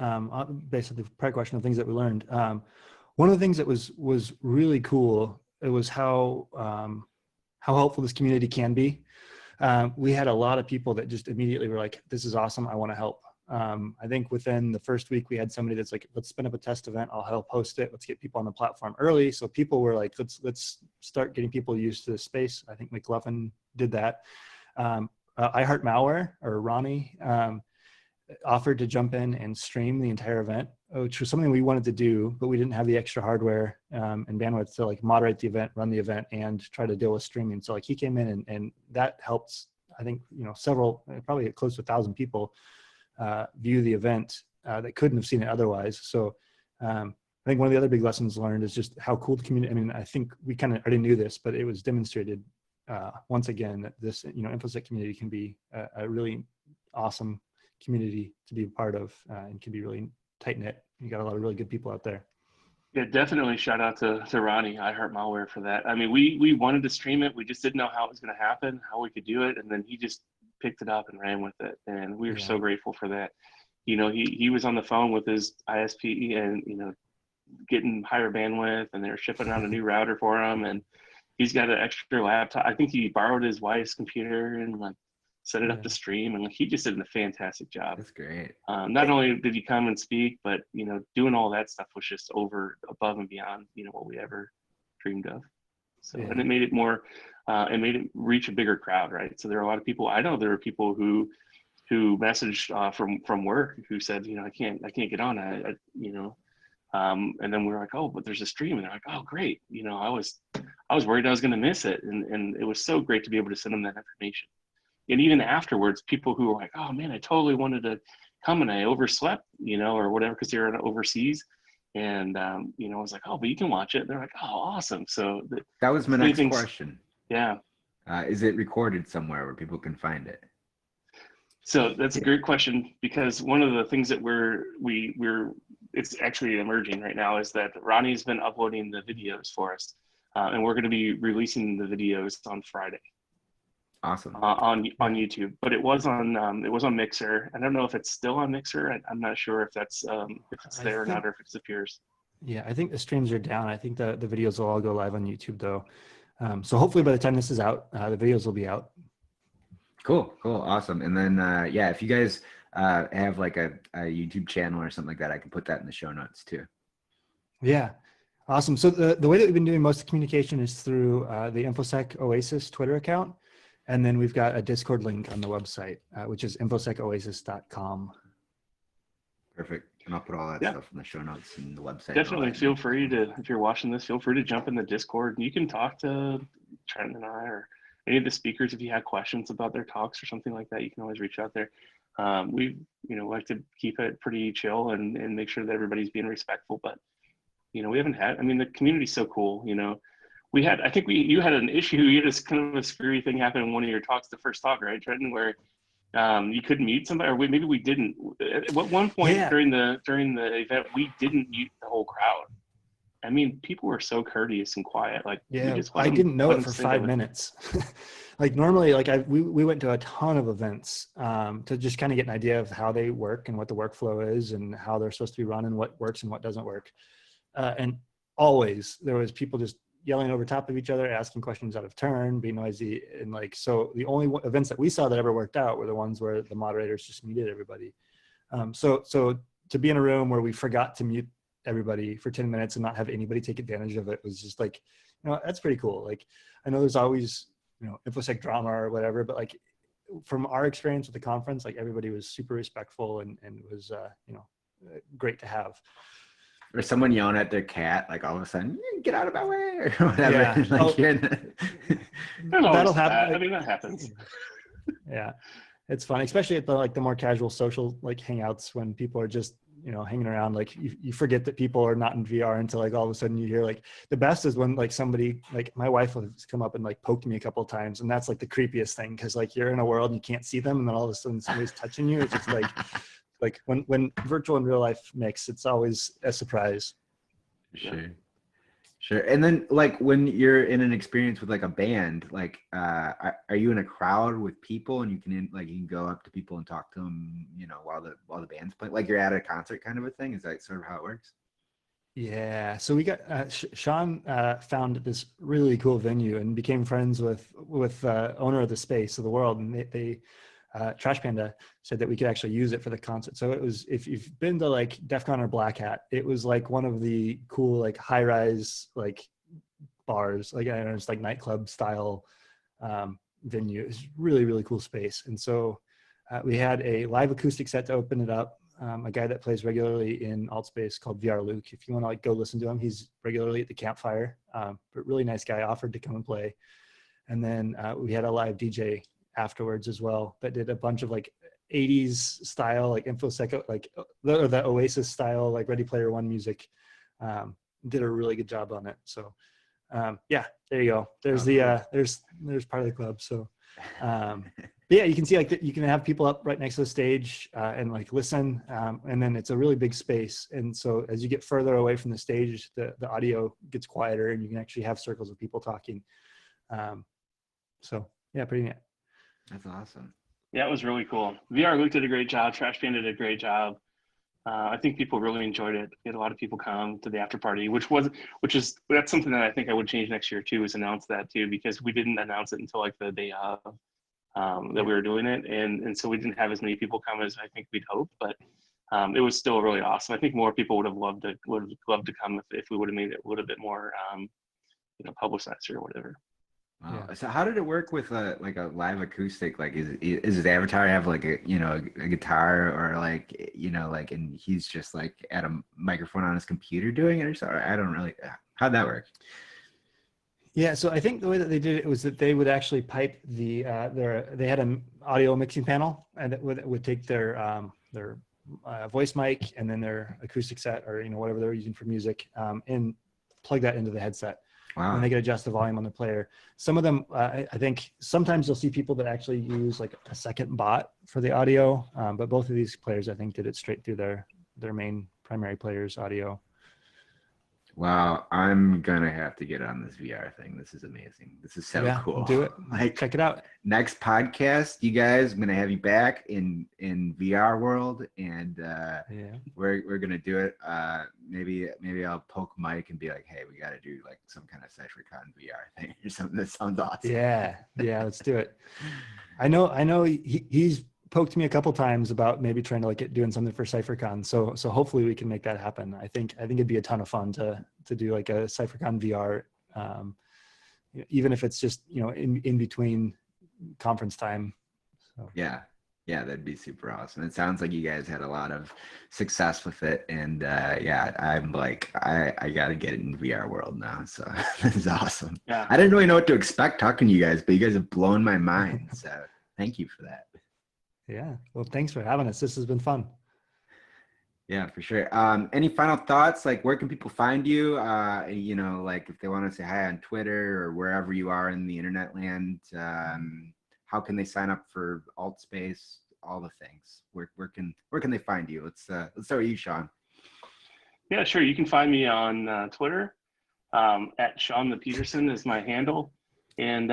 Basically, the prior question of things that we learned. One of the things that was really cool, it was how helpful this community can be. We had a lot of people that just immediately were like, "This is awesome! I want to help." I think within the first week we had somebody that's like, let's spin up a test event. I'll help host it. Let's get people on the platform early. So people were like, let's start getting people used to the space. I think McLuffin did that. I Heart Malware, or Ronnie, offered to jump in and stream the entire event, which was something we wanted to do, but we didn't have the extra hardware and bandwidth to like moderate the event, run the event, and try to deal with streaming. So like he came in and that helped, I think, several, probably close to 1,000 people view the event that couldn't have seen it otherwise. So I think one of the other big lessons learned is just how cool the community, I mean, I think we kind of already knew this, but it was demonstrated once again that this, InfoSec community can be a really awesome community to be a part of and can be really tight knit. You got a lot of really good people out there. Yeah, definitely shout out to Ronnie, I Heart Malware, for that. I mean, we wanted to stream it. We just didn't know how it was going to happen, how we could do it. And then he just picked it up and ran with it. And we were so grateful for that. He was on the phone with his ISP and, getting higher bandwidth, and they're shipping out a new router for him. And he's got an extra laptop. I think he borrowed his wife's computer and like set it up to stream. And he just did a fantastic job. That's great. Not only did he come and speak, but, doing all that stuff was just above and beyond, what we ever dreamed of. So, and it made it more, it made it reach a bigger crowd, right? So there are a lot of people, I know there are people who messaged from work who said, I can't get on, and then we were like, oh, but there's a stream, and they're like, oh, great. I was worried I was going to miss it. And it was so great to be able to send them that information. And even afterwards, people who were like, oh man, I totally wanted to come and I overslept, or whatever, because they were overseas. And, I was like, oh, but you can watch it. They're like, oh, awesome. So that was my next question. Yeah. Is it recorded somewhere where people can find it? So that's a great question, because one of the things that it's actually emerging right now is that Ronnie's been uploading the videos for us, and we're going to be releasing the videos on Friday. Awesome. On YouTube, but it was on Mixer. I don't know if it's still on Mixer. I'm not sure if that's if it's there or not, or if it disappears. Yeah, I think the streams are down. I think the videos will all go live on YouTube though. So hopefully by the time this is out, the videos will be out. Cool, awesome. And then if you guys have like a YouTube channel or something like that, I can put that in the show notes too. Yeah. Awesome. So the way that we've been doing most of the communication is through the InfoSec Oasis Twitter account. And then we've got a Discord link on the website, which is infosecoasis.com. Perfect. And I'll put all that stuff in the show notes and the website. Definitely feel free to, if you're watching this, feel free to jump in the Discord. You can talk to Trent and I or any of the speakers if you have questions about their talks or something like that. You can always reach out there. We like to keep it pretty chill and make sure that everybody's being respectful. But we haven't had. I mean, the community's so cool. We had. I think you had an issue. You had this kind of a screwy thing happen in one of your talks, the first talk, right, Trenton, where you couldn't mute somebody, or maybe we didn't. At one point during the event, we didn't mute the whole crowd. I mean, people were so courteous and quiet. Like, I didn't know it for 5 minutes. Like normally, we went to a ton of events to just kind of get an idea of how they work and what the workflow is and how they're supposed to be run and what works and what doesn't work. And always there was people just yelling over top of each other, asking questions out of turn, being noisy. And so the only events that we saw that ever worked out were the ones where the moderators just muted everybody. So to be in a room where we forgot to mute everybody for 10 minutes and not have anybody take advantage of it was just that's pretty cool. Like, I know there's always, InfoSec drama or whatever, but from our experience with the conference, everybody was super respectful and it was, great to have. Or someone yelling at their cat, all of a sudden, get out of my way, or whatever. Yeah. That'll happen. I mean, that happens. Yeah, it's fun, especially at the more casual social hangouts when people are just hanging around. You forget that people are not in VR until all of a sudden you hear the best is when somebody my wife has come up and poked me a couple of times, and that's the creepiest thing because you're in a world and you can't see them, and then all of a sudden somebody's touching you. It's just when virtual and real life mix, it's always a surprise. Sure. And then when you're in an experience with a band, are you in a crowd with people and you can go up to people and talk to them, while the band's playing, you're at a concert kind of a thing? Is that sort of how it works? Yeah. So we got Sean found this really cool venue and became friends with owner of the space of the world, and they Trash Panda said that we could actually use it for the concert. So it was, if you've been to DEF CON or Black Hat, it was one of the cool high-rise bars, I don't know, it's nightclub style venue. It's really, really cool space. And so we had a live acoustic set to open it up. A guy that plays regularly in Altspace called VR Luke. If you want to go listen to him, he's regularly at the campfire, but really nice guy, offered to come and play. And then we had a live DJ afterwards as well that did a bunch of 80s style InfoSec the Oasis style Ready Player One music. Did a really good job on it. So there you go. There's there's part of the club. So yeah, you can see you can have people up right next to the stage and listen, and then it's a really big space, and so as you get further away from the stage, the audio gets quieter and you can actually have circles of people talking. So yeah, pretty neat. That's awesome. Yeah, it was really cool. VR Luke did a great job. Trash Panda did a great job. I think people really enjoyed it. We had a lot of people come to the after party, that's something that I think I would change next year too, is announce that too, because we didn't announce it until the day of that we were doing it, and so we didn't have as many people come as I think we'd hoped, but it was still really awesome. I think more people would have loved to come if we would have made it a little bit more publicized or whatever. Wow. Yeah. So how did it work with a live acoustic? Is his avatar have a guitar or and he's just at a microphone on his computer doing it or so? I don't really. How'd that work? Yeah, so I think the way that they did it was that they would actually pipe they had an audio mixing panel, and it would take their voice mic and then their acoustic set or whatever they're using for music, and plug that into the headset. Wow. And they could adjust the volume on the player. Some of them, I think sometimes you'll see people that actually use a second bot for the audio, but both of these players I think did it straight through their main primary player's audio. Wow, I'm gonna have to get on this VR thing. This is amazing. This is so cool. Do it. Check it out. Next podcast, you guys, I'm gonna have you back in VR world, and we're gonna do it. Maybe I'll poke Mike and be like, hey, we gotta do some kind of CypherCon VR thing or something. That sounds awesome. Yeah, let's do it. I know he's poked me a couple times about maybe trying to like doing something for CypherCon. So hopefully we can make that happen. I think it'd be a ton of fun to do like a CypherCon VR, even if it's just, you know, in between conference time. So. Yeah, that'd be super awesome. It sounds like you guys had a lot of success with it, and yeah, I'm like, I got to get it in VR world now. So this is awesome. Yeah. I didn't really know what to expect talking to you guys, but you guys have blown my mind. So thank you for that. Yeah. Well, thanks for having us. This has been fun. Yeah, for sure. Any final thoughts? Like, where can people find you? You know, like if they want to say hi on Twitter or wherever you are in the internet land, how can they sign up for AltSpace? All the things. Where can they find you? Let's start with you, Sean. Yeah, sure. You can find me on Twitter. At Sean the Peterson is my handle, and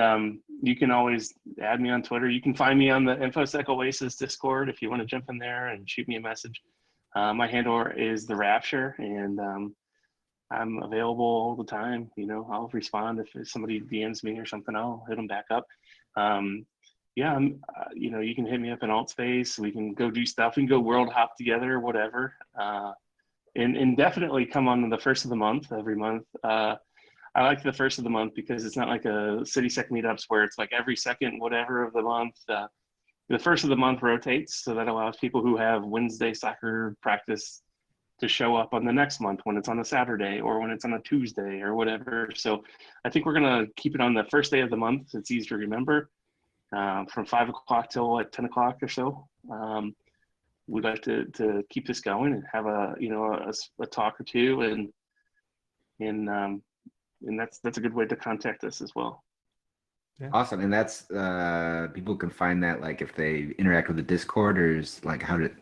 you can always add me on Twitter. You can find me on the InfoSec Oasis Discord if you want to jump in there and shoot me a message. My handle is the Rapture, and I'm available all the time. You know, I'll respond if somebody DMs me or something. I'll hit them back up. Yeah, you know, you can hit me up in AltSpace. We can go do stuff. We can go world hop together, whatever. And definitely come on the first of the month every month. I like the first of the month because it's not like a CitySec meetups where it's like every second whatever of the month. The first of the month rotates, so that allows people who have Wednesday soccer practice to show up on the next month when it's on a Saturday or when it's on a Tuesday or whatever. So I think we're gonna keep it on the first day of the month. It's easy to remember, from 5 o'clock till like 10 o'clock or so. We'd like to keep this going and have a talk or two, and that's a good way to contact us as well. Yeah. Awesome. And that's people can find that like if they interact with the Discord, or is like how did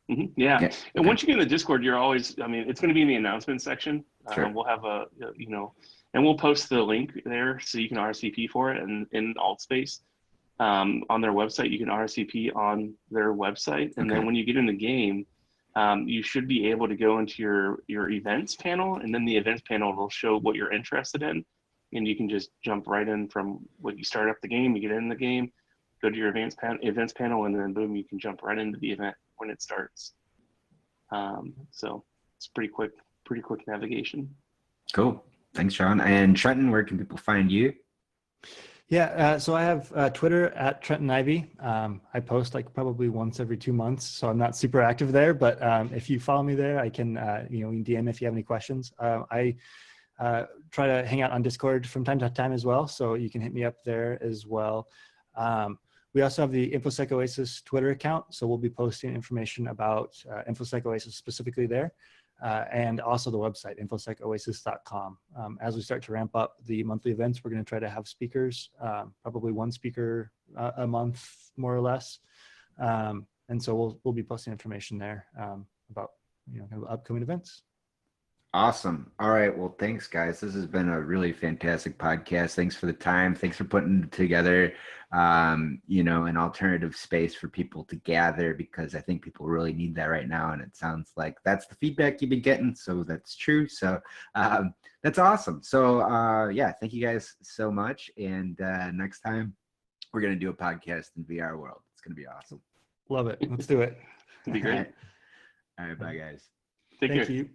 Yeah. Okay. And once you get in the Discord, you're always, I mean, it's going to be in the announcement section. Sure. We'll have and we'll post the link there so you can RSVP for it, and in AltSpace. On their website, you can RSVP on their website, and then when you get in the game, you should be able to go into your events panel, and then the events panel will show what you're interested in, and you can just jump right in from what you start up the game, you get in the game, go to your events panel, and then boom, you can jump right into the event when it starts. So it's pretty quick navigation. Cool. Thanks, Sean. And Trenton, where can people find you? Yeah, so I have Twitter at Trenton Ivy. I post like probably once every 2 months, so I'm not super active there. But if you follow me there, I can you can DM if you have any questions. I try to hang out on Discord from time to time as well, so you can hit me up there as well. We also have the InfoSec Oasis Twitter account, so we'll be posting information about InfoSec Oasis specifically there. And also the website, infosecoasis.com. As we start to ramp up the monthly events, we're going to try to have speakers, probably one speaker a month, more or less. And so we'll be posting information there about kind of upcoming events. Awesome. All right. Well, thanks, guys. This has been a really fantastic podcast. Thanks for the time. Thanks for putting together, an alternative space for people to gather, because I think people really need that right now. And it sounds like that's the feedback you've been getting. So that's true. So that's awesome. So yeah, thank you guys so much. And next time we're going to do a podcast in VR world. It's going to be awesome. Love it. Let's do it. It'd be great. All right. Bye, guys. Take care. Thank you.